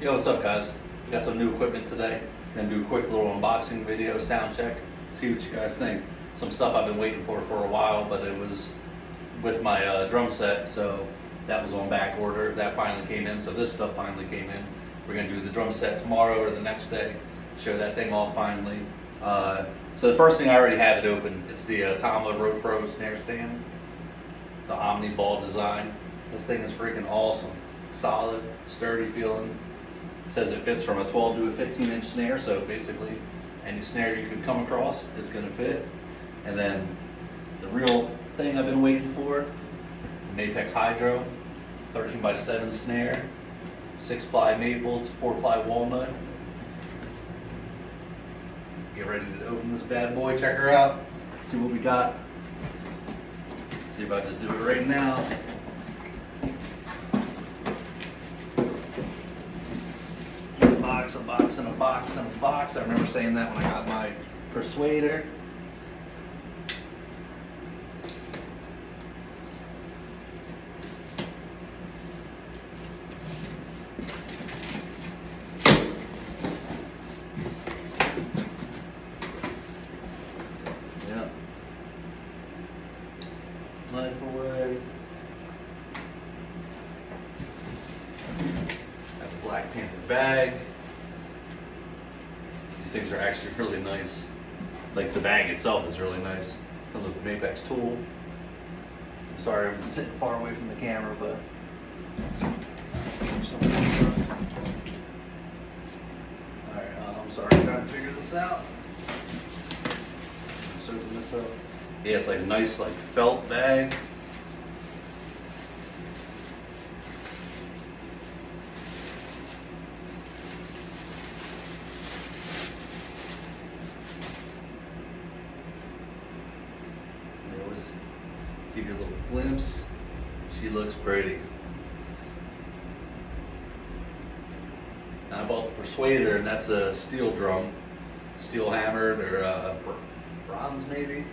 Yo, what's up guys? We got some new equipment today. Gonna do a quick little unboxing video, sound check, see what you guys think. Some stuff I've been waiting for a while, but it was with my drum set, so that was on back order. That finally came in, so this stuff finally came in. We're gonna do the drum set tomorrow or the next day, show that thing off finally. So the first thing, I already have it open. It's the Tomla Road Pro snare stand, the Omni ball design. This thing is freaking awesome. Solid, sturdy feeling. It says it fits from a 12 to a 15-inch snare, so basically any snare you could come across, it's going to fit. And then the real thing I've been waiting for, the Mapex Hydro, 13x7 snare, 6-ply maple, 4-ply walnut. Get ready to open this bad boy, check her out, see what we got. See if I just do it right now. A box, and a box, and a box. I remember saying that when I got my Persuader. Yeah. Knife away. Got the Black Panther bag. These things are actually really nice. Like the bag itself is really nice. Comes with the Mapex tool. I'm sorry I'm sitting far away from the camera, but alright, I'm sorry, I'm trying to figure this out. Let's open this up. Yeah, it's like a nice like felt bag. Give you a little glimpse. She looks pretty. Now I bought the Persuader, and that's a steel drum, steel hammered or bronze maybe.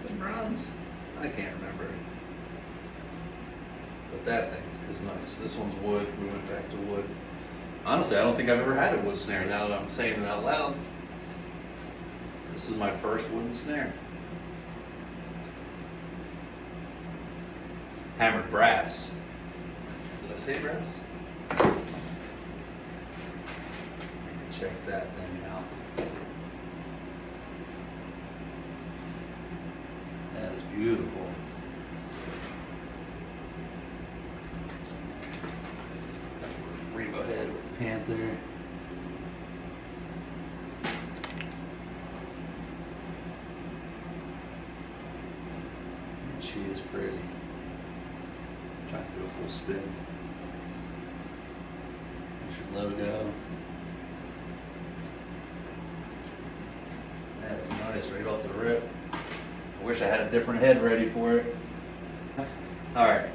Is it bronze? I can't remember. But that thing is nice. This one's wood. We went back to wood. Honestly, I don't think I've ever had a wood snare. Now that I'm saying it out loud, this is my first wooden snare. Hammered brass. Did I say brass? Check that thing out. That is beautiful. Rainbow head with the Panther. And she is pretty. Trying to do a full spin. There's your logo. That is nice, right off the rip. I wish I had a different head ready for it. Alright,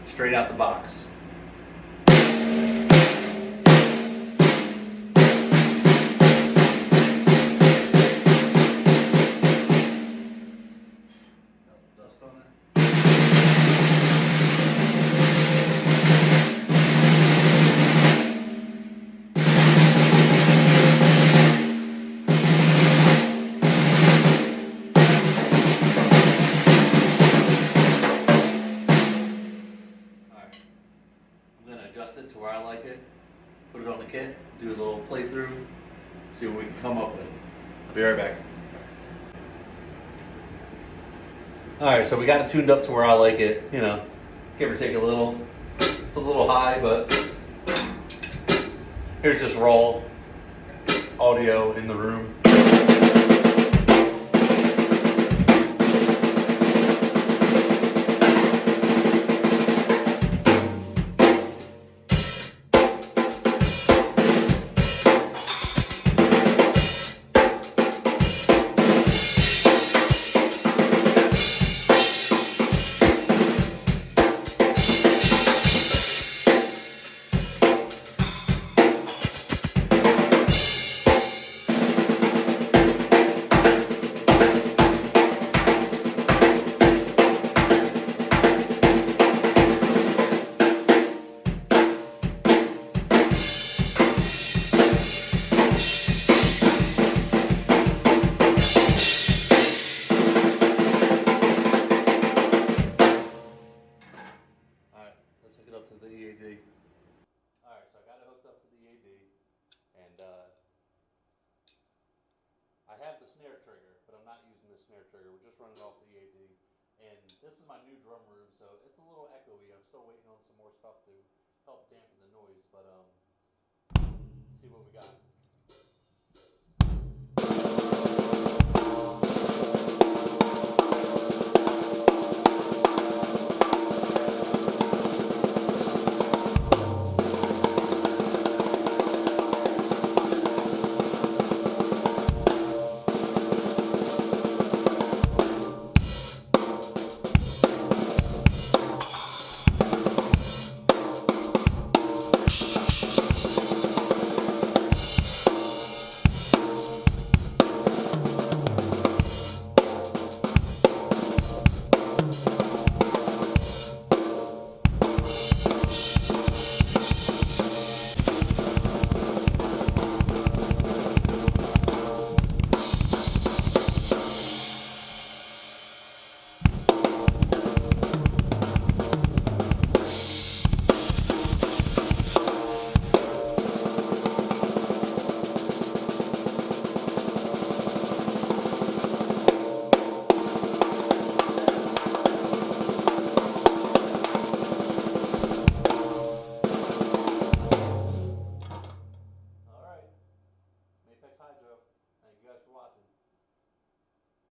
straight out the box. Dust on it. Adjust it to where I like it, put it on the kit, do a little playthrough, see what we can come up with. I'll be right back. Alright, so we got it tuned up to where I like it, you know, give or take a little. It's a little high, but here's just raw audio in the room. And I have the snare trigger, but I'm not using the snare trigger. We're just running off the EAD. And this is my new drum room, so it's a little echoey. I'm still waiting on some more stuff to help dampen the noise, but